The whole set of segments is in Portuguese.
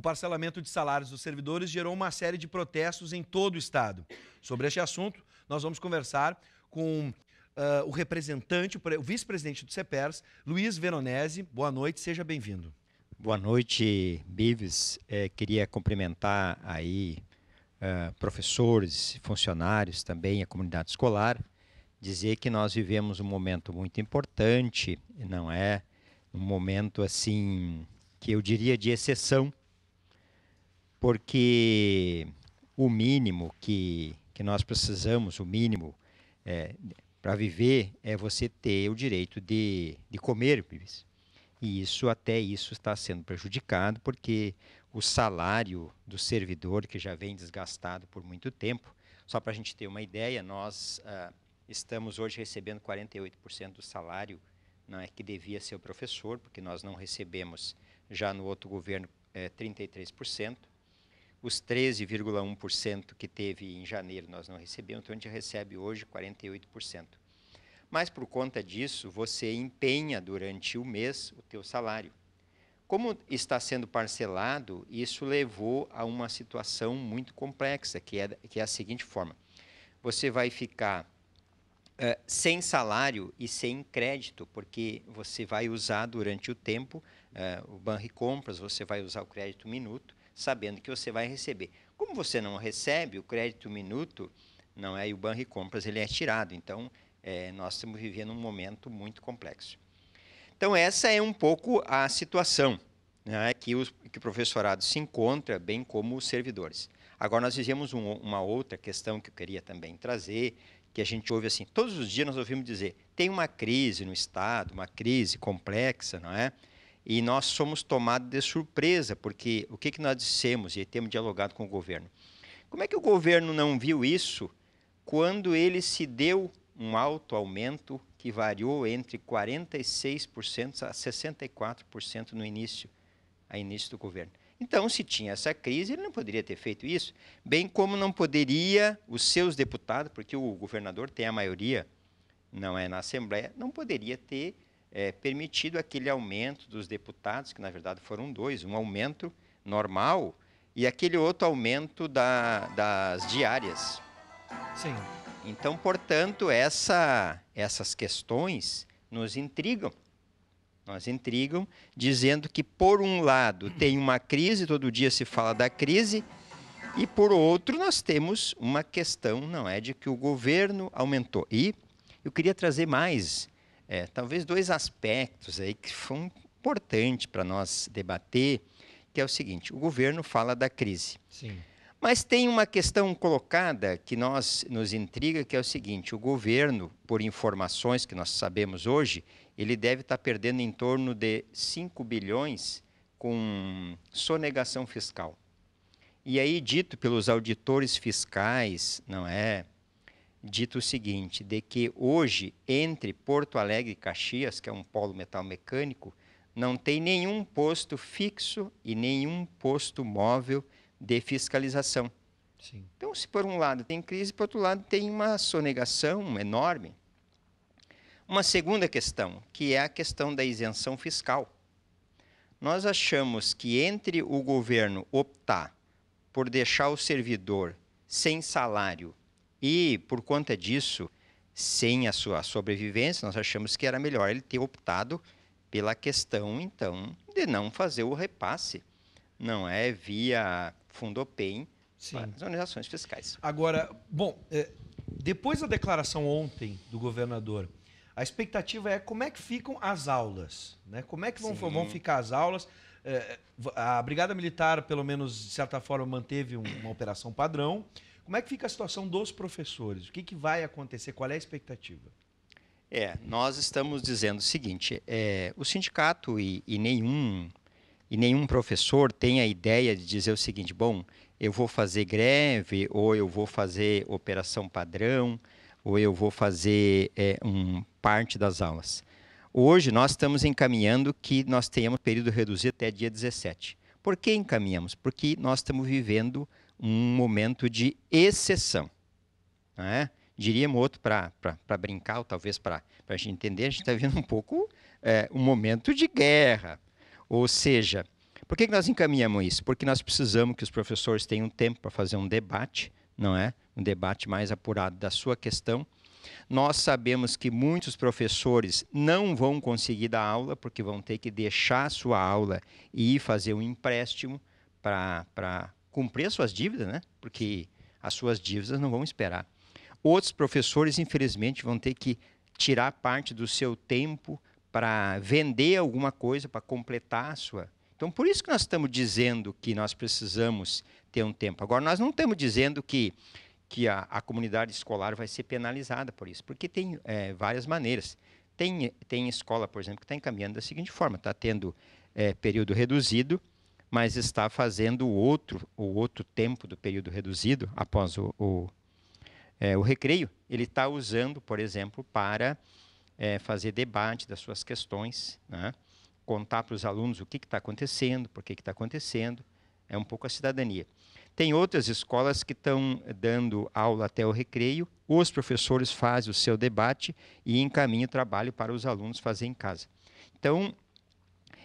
parcelamento de salários dos servidores gerou uma série de protestos em todo o estado. Sobre este assunto, nós vamos conversar com o representante, o vice-presidente do CEPERS, Luiz Veronese. Boa noite, seja bem-vindo. Boa noite, Bives. Queria cumprimentar aí professores, funcionários também, a comunidade escolar, dizer que nós vivemos um momento muito importante, não é um momento assim que eu diria de exceção, porque o mínimo que nós precisamos, o mínimo para viver é você ter o direito de comer, Bives. E até isso está sendo prejudicado, porque o salário do servidor, que já vem desgastado por muito tempo, só para a gente ter uma ideia, nós estamos hoje recebendo 48% do salário, não é que devia ser o professor, porque nós não recebemos já no outro governo 33%. Os 13,1% que teve em janeiro nós não recebemos, então a gente recebe hoje 48%. Mas por conta disso, você empenha durante o mês o teu salário. Como está sendo parcelado, isso levou a uma situação muito complexa, que é a seguinte forma. Você vai ficar sem salário e sem crédito, porque você vai usar durante o tempo o Banricompras, você vai usar o crédito minuto, sabendo que você vai receber. Como você não recebe, o crédito minuto não é, e o Banricompras ele é tirado. Então, nós estamos vivendo um momento muito complexo. Então, essa é um pouco a situação, né, que o professorado se encontra, bem como os servidores. Agora, nós vivemos uma outra questão que eu queria também trazer, que a gente ouve assim, todos os dias nós ouvimos dizer, tem uma crise no Estado, uma crise complexa, não é? E nós somos tomados de surpresa, porque o que nós dissemos e temos dialogado com o governo? Como é que o governo não viu isso quando ele se deu um alto aumento que variou entre 46% a 64% no início do governo? Então, se tinha essa crise, ele não poderia ter feito isso, bem como não poderia os seus deputados, porque o governador tem a maioria, não é na Assembleia, não poderia ter permitido aquele aumento dos deputados, que na verdade foram dois, um aumento normal e aquele outro aumento das diárias. Sim. Então, portanto, essas questões nos intrigam. Nos intrigam, dizendo que, por um lado, tem uma crise, todo dia se fala da crise, e, por outro, nós temos uma questão, não é, de que o governo aumentou. E eu queria trazer mais, talvez dois aspectos aí que são importantes para nós debater, que é o seguinte, o governo fala da crise. Sim. Mas tem uma questão colocada que nos intriga, que é o seguinte, o governo, por informações que nós sabemos hoje, ele deve estar perdendo em torno de 5 bilhões com sonegação fiscal. E aí, dito pelos auditores fiscais, não é? Dito o seguinte, de que hoje, entre Porto Alegre e Caxias, que é um polo metalmecânico, não tem nenhum posto fixo e nenhum posto móvel de fiscalização. Sim. Então, se por um lado tem crise, por outro lado tem uma sonegação enorme. Uma segunda questão, que é a questão da isenção fiscal. Nós achamos que entre o governo optar por deixar o servidor sem salário e, por conta disso, sem a sua sobrevivência, nós achamos que era melhor ele ter optado pela questão, então, de não fazer o repasse, não é via Fundopem, para as organizações fiscais. Agora, bom, depois da declaração ontem do governador, a expectativa é como é que ficam as aulas, né? Como é que vão ficar as aulas? A Brigada Militar, pelo menos, de certa forma, manteve uma operação padrão. Como é que fica a situação dos professores? O que vai acontecer? Qual é a expectativa? Nós estamos dizendo o seguinte, o sindicato e nenhum professor tem a ideia de dizer o seguinte, bom, eu vou fazer greve, ou eu vou fazer operação padrão, ou eu vou fazer parte das aulas. Hoje nós estamos encaminhando que nós tenhamos período reduzido até dia 17. Por que encaminhamos? Porque nós estamos vivendo um momento de exceção. Não é? Diríamos outro para brincar, ou talvez para a gente entender, a gente está vivendo um pouco um momento de guerra. Ou seja, Por que nós encaminhamos isso? Porque nós precisamos que os professores tenham tempo para fazer um debate, não é? Um debate mais apurado da sua questão. Nós sabemos que muitos professores não vão conseguir dar aula, porque vão ter que deixar a sua aula e ir fazer um empréstimo para cumprir as suas dívidas, né? Porque as suas dívidas não vão esperar. Outros professores, infelizmente, vão ter que tirar parte do seu tempo para vender alguma coisa, para completar a sua. Então, por isso que nós estamos dizendo que nós precisamos ter um tempo. Agora, nós não estamos dizendo que a comunidade escolar vai ser penalizada por isso, porque tem várias maneiras. Tem escola, por exemplo, que está encaminhando da seguinte forma, está tendo período reduzido, mas está fazendo o outro tempo do período reduzido, após o recreio, ele está usando, por exemplo, para fazer debate das suas questões, né? Contar para os alunos o que está acontecendo, por que está acontecendo, é um pouco a cidadania. Tem outras escolas que estão dando aula até o recreio, os professores fazem o seu debate e encaminham o trabalho para os alunos fazer em casa. Então,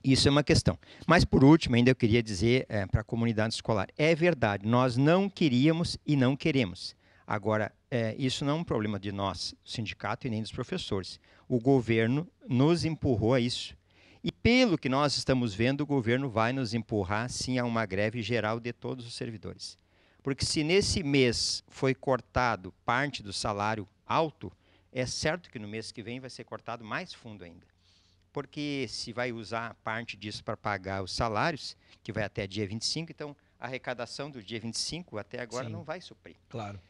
isso é uma questão. Mas, por último, ainda eu queria dizer para a comunidade escolar, é verdade, nós não queríamos e não queremos. Agora, isso não é um problema de nós, do sindicato, e nem dos professores. O governo nos empurrou a isso. E pelo que nós estamos vendo, o governo vai nos empurrar, sim, a uma greve geral de todos os servidores. Porque se nesse mês foi cortado parte do salário alto, é certo que no mês que vem vai ser cortado mais fundo ainda. Porque se vai usar parte disso para pagar os salários, que vai até dia 25, então a arrecadação do dia 25 até agora não vai suprir. Claro.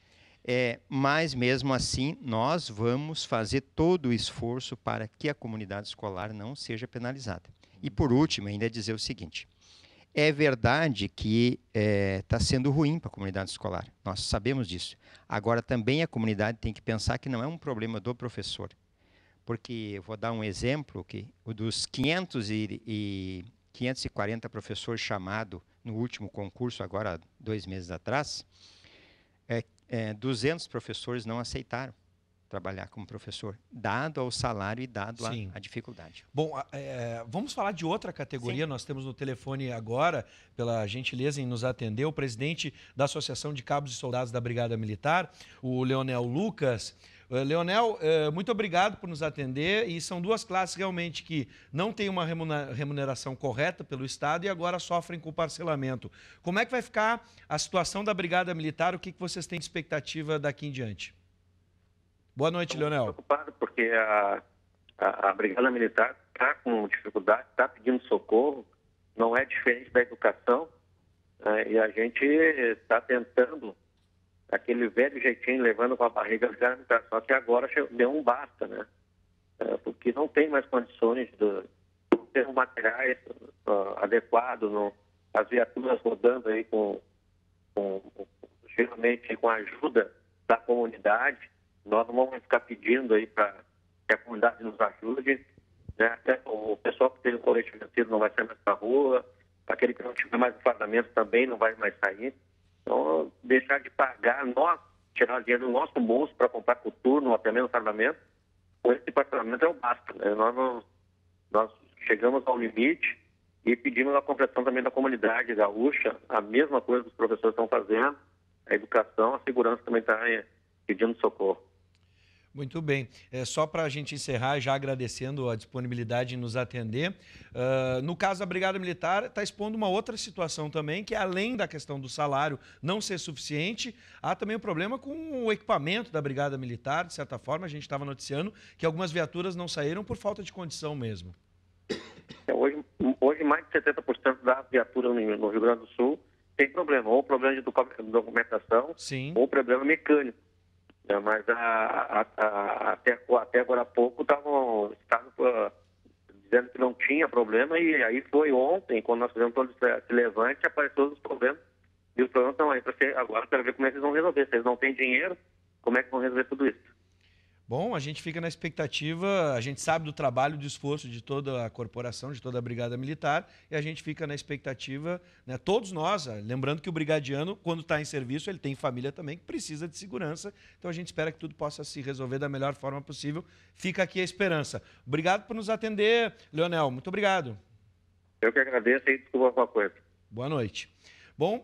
Mas, mesmo assim, nós vamos fazer todo o esforço para que a comunidade escolar não seja penalizada. E, por último, ainda dizer o seguinte, é verdade que está sendo ruim para a comunidade escolar, nós sabemos disso. Agora, também a comunidade tem que pensar que não é um problema do professor, porque, eu vou dar um exemplo, que dos 540 professores chamados no último concurso, agora 2 meses atrás, 200 professores não aceitaram trabalhar como professor, dado ao salário e dado a dificuldade. Bom, vamos falar de outra categoria. Sim. Nós temos no telefone agora, pela gentileza em nos atender, o presidente da Associação de Cabos e Soldados da Brigada Militar, o Leonel Lucas. Leonel, muito obrigado por nos atender, e são duas classes realmente que não têm uma remuneração correta pelo Estado e agora sofrem com o parcelamento. Como é que vai ficar a situação da Brigada Militar? O que vocês têm de expectativa daqui em diante? Boa noite, Leonel. Estou preocupado porque a Brigada Militar está com dificuldade, está pedindo socorro, não é diferente da educação, e a gente está tentando aquele velho jeitinho, levando com a barriga, só que agora deu um basta, né? Porque não tem mais condições de ter materiais adequados, as viaturas rodando aí geralmente com a ajuda da comunidade. Nós não vamos ficar pedindo aí para que a comunidade nos ajude, né? Até o pessoal que tem o colete financeiro não vai sair mais para a rua, aquele que não tiver mais fardamento também não vai mais sair. Então, deixar de pagar, nós tirar dinheiro do nosso bolso para comprar coturno ou até mesmo fardamento, com esse parcelamento é o basta, né? Nós chegamos ao limite e pedimos a compreensão também da comunidade gaúcha, a mesma coisa que os professores estão fazendo, a educação, a segurança também está pedindo socorro. Muito bem. Só para a gente encerrar, já agradecendo a disponibilidade em nos atender, no caso da Brigada Militar, está expondo uma outra situação também, que além da questão do salário não ser suficiente, há também um problema com o equipamento da Brigada Militar. De certa forma, a gente estava noticiando que algumas viaturas não saíram por falta de condição mesmo. Hoje mais de 70% das viaturas no Rio Grande do Sul tem problema, ou problema de documentação, sim, ou problema mecânico. Mas até agora há pouco estavam dizendo que não tinha problema, e aí foi ontem, quando nós fizemos todo esse levante, apareceu os problemas. E os problemas estão aí agora para ver como é que eles vão resolver. Se eles não têm dinheiro, como é que vão resolver tudo isso? Bom, a gente fica na expectativa, a gente sabe do trabalho e do esforço de toda a corporação, de toda a Brigada Militar, e a gente fica na expectativa, né, todos nós, lembrando que o brigadiano, quando está em serviço, ele tem família também que precisa de segurança, então a gente espera que tudo possa se resolver da melhor forma possível. Fica aqui a esperança. Obrigado por nos atender, Leonel, muito obrigado. Eu que agradeço e desculpa alguma coisa. Boa noite. Bom,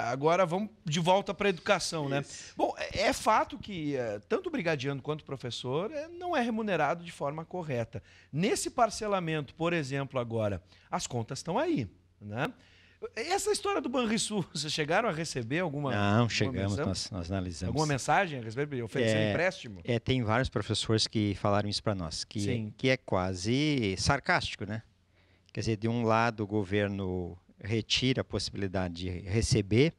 agora vamos de volta para a educação, né? Bom, é fato que tanto o brigadiano quanto o professor não é remunerado de forma correta. Nesse parcelamento, por exemplo, agora, as contas estão aí, né? Essa história do Banrisul, vocês chegaram a receber alguma... Não, chegamos, nós analisamos. Alguma mensagem a respeito, oferecendo empréstimo? Tem vários professores que falaram isso para nós, que é quase sarcástico, né? Quer dizer, de um lado o governo retira a possibilidade de receber,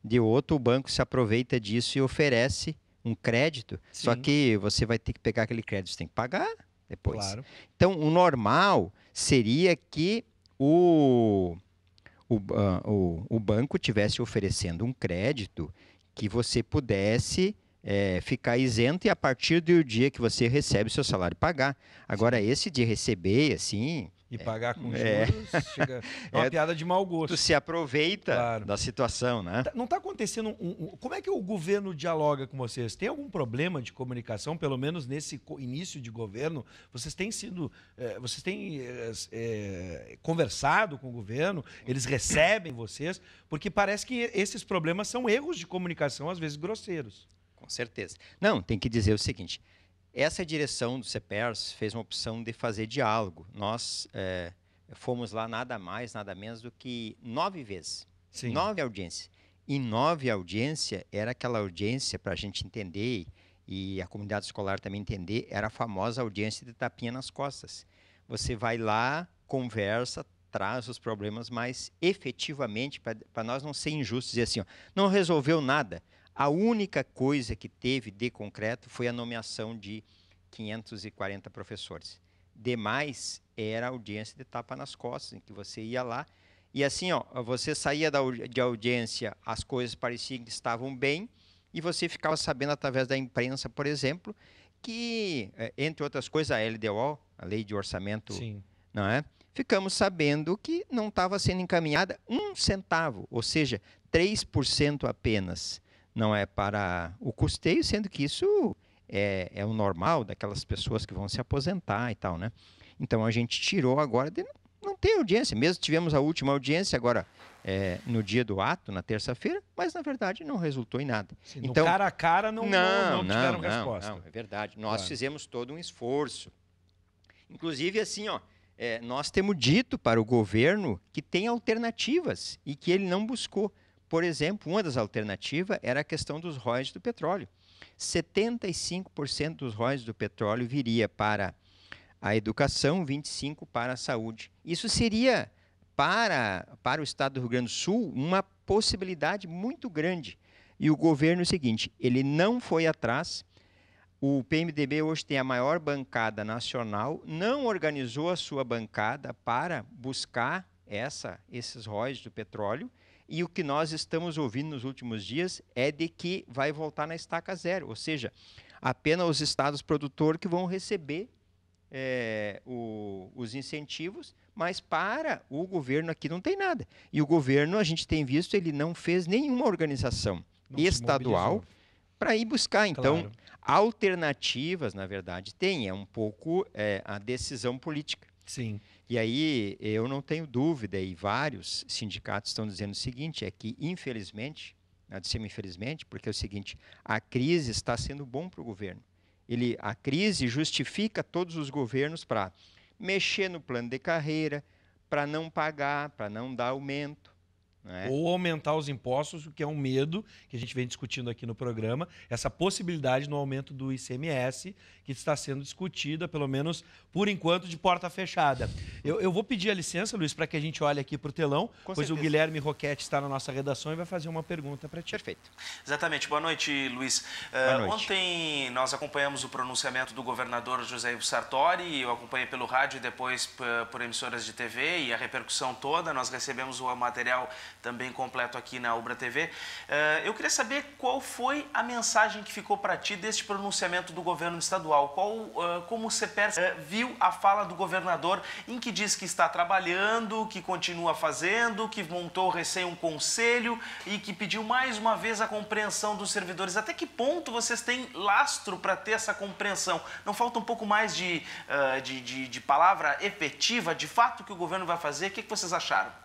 de outro o banco se aproveita disso e oferece um crédito, Sim. Só que você vai ter que pegar aquele crédito, você tem que pagar depois. Claro. Então, o normal seria que o banco tivesse oferecendo um crédito que você pudesse ficar isento e a partir do dia que você recebe o seu salário pagar. Agora, esse de receber, assim... E pagar com juros, chega... é uma piada de mau gosto. Tu se aproveita Claro. da situação, né? Não está acontecendo Como é que o governo dialoga com vocês? Tem algum problema de comunicação, pelo menos nesse início de governo? Vocês têm conversado com o governo? Eles recebem vocês? Porque parece que esses problemas são erros de comunicação, às vezes grosseiros. Com certeza. Não, tem que dizer o seguinte, essa direção do CEPERS fez uma opção de fazer diálogo. Nós fomos lá nada mais, nada menos do que 9 vezes. Sim. 9 audiências. E 9 audiências era aquela audiência, para a gente entender, e a comunidade escolar também entender, era a famosa audiência de tapinha nas costas. Você vai lá, conversa, traz os problemas, mas efetivamente, para nós não ser injustos, dizer assim, ó, não resolveu nada. A única coisa que teve de concreto foi a nomeação de 540 professores. Demais era a audiência de tapa nas costas, em que você ia lá e assim, ó, você saía de audiência, as coisas pareciam que estavam bem e você ficava sabendo através da imprensa, por exemplo, que, entre outras coisas, a LDO, a Lei de Orçamento, Sim. não é? Ficamos sabendo que não estava sendo encaminhada 1 centavo, ou seja, 3% apenas. Não é para o custeio, sendo que isso é o normal daquelas pessoas que vão se aposentar e tal, né? Então, a gente tirou agora de não ter audiência. Mesmo tivemos a última audiência agora no dia do ato, na terça-feira, mas, na verdade, não resultou em nada. Sim, então, no cara a cara não tiveram resposta. Não, é verdade. Nós fizemos todo um esforço. Inclusive, assim, ó, nós temos dito para o governo que tem alternativas e que ele não buscou. Por exemplo, uma das alternativas era a questão dos royalties do petróleo. 75% dos royalties do petróleo viria para a educação, 25% para a saúde. Isso seria, para o estado do Rio Grande do Sul, uma possibilidade muito grande. E o governo é o seguinte, ele não foi atrás. O PMDB hoje tem a maior bancada nacional, não organizou a sua bancada para buscar esses royalties do petróleo. E o que nós estamos ouvindo nos últimos dias é de que vai voltar na estaca zero, ou seja, apenas os estados produtores que vão receber os incentivos, mas para o governo aqui não tem nada. E o governo, a gente tem visto, ele não fez nenhuma organização estadual para ir buscar. Então, alternativas, na verdade, tem. É um pouco a decisão política. Sim. E aí, eu não tenho dúvida, e vários sindicatos estão dizendo o seguinte, é que, infelizmente, infelizmente, porque é o seguinte, a crise está sendo bom para o governo. A crise justifica todos os governos para mexer no plano de carreira, para não pagar, para não dar aumento. Ou aumentar os impostos, o que é um medo que a gente vem discutindo aqui no programa, essa possibilidade no aumento do ICMS, que está sendo discutida, pelo menos por enquanto, de porta fechada. Eu vou pedir a licença, Luiz, para que a gente olhe aqui para o telão, pois o Guilherme Roquete está na nossa redação e vai fazer uma pergunta para ti. Perfeito. Exatamente. Boa noite, Luiz. Boa noite. Ontem nós acompanhamos o pronunciamento do governador José Ivo Sartori, eu acompanhei pelo rádio e depois por emissoras de TV e a repercussão toda. Nós recebemos o material também completo aqui na Ubra TV. Eu queria saber qual foi a mensagem que ficou para ti deste pronunciamento do governo estadual. Como o CEPERS viu a fala do governador, em que diz que está trabalhando, que continua fazendo, que montou recém um conselho e que pediu mais uma vez a compreensão dos servidores. Até que ponto vocês têm lastro para ter essa compreensão? Não falta um pouco mais de palavra efetiva, de fato, que o governo vai fazer? O que vocês acharam?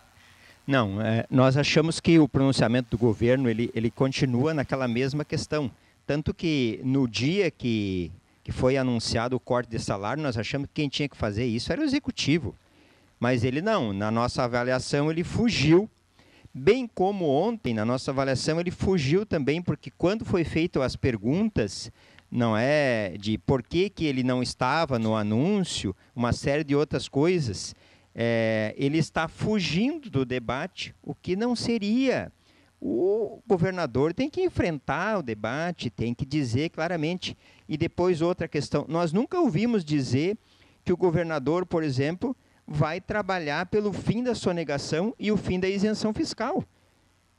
Não, nós achamos que o pronunciamento do governo ele continua naquela mesma questão. Tanto que no dia que foi anunciado o corte de salário, nós achamos que quem tinha que fazer isso era o executivo. Mas ele não, na nossa avaliação ele fugiu. Bem como ontem, na nossa avaliação, ele fugiu também, porque quando foi feito as perguntas, não é de por que ele não estava no anúncio, uma série de outras coisas, ele está fugindo do debate, o que não seria. O governador tem que enfrentar o debate, tem que dizer claramente. E depois outra questão, nós nunca ouvimos dizer que o governador, por exemplo, vai trabalhar pelo fim da sonegação e o fim da isenção fiscal.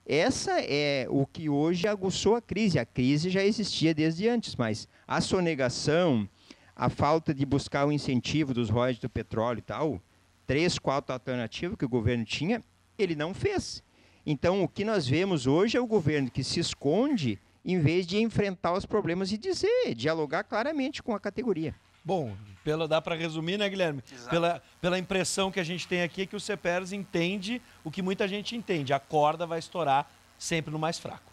Essa é o que hoje aguçou a crise. A crise já existia desde antes, mas a sonegação, a falta de buscar o incentivo dos royalties do petróleo e tal, 3, 4 alternativas que o governo tinha, ele não fez. Então, o que nós vemos hoje é o governo que se esconde em vez de enfrentar os problemas e dialogar claramente com a categoria. Bom, dá para resumir, né, Guilherme? Pela impressão que a gente tem aqui, é que o CEPERS entende o que muita gente entende. A corda vai estourar sempre no mais fraco.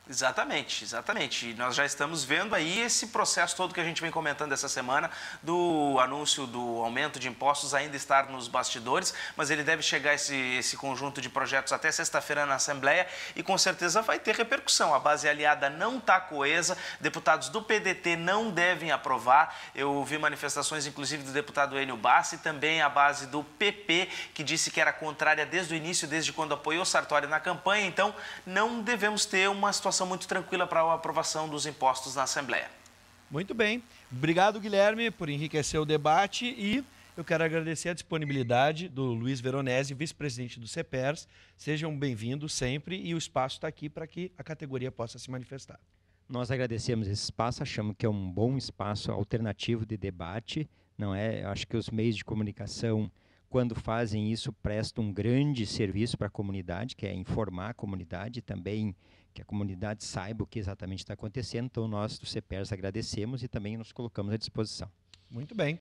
Exatamente, exatamente. E nós já estamos vendo aí esse processo todo que a gente vem comentando essa semana do anúncio do aumento de impostos ainda estar nos bastidores, mas ele deve chegar esse conjunto de projetos até sexta-feira na Assembleia e com certeza vai ter repercussão. A base aliada não está coesa, deputados do PDT não devem aprovar. Eu vi manifestações inclusive do deputado Enio Bassi, também a base do PP, que disse que era contrária desde o início, desde quando apoiou Sartori na campanha. Então não devemos ter uma situação muito tranquila para a aprovação dos impostos na Assembleia. Muito bem. Obrigado, Guilherme, por enriquecer o debate e eu quero agradecer a disponibilidade do Luiz Veronese, vice-presidente do CEPERS. Sejam bem-vindos sempre e o espaço está aqui para que a categoria possa se manifestar. Nós agradecemos esse espaço, achamos que é um bom espaço alternativo de debate, não é? Eu acho que os meios de comunicação, quando fazem isso, prestam um grande serviço para a comunidade, que é informar a comunidade também, que a comunidade saiba o que exatamente está acontecendo. Então, nós do CEPERS agradecemos e também nos colocamos à disposição. Muito bem.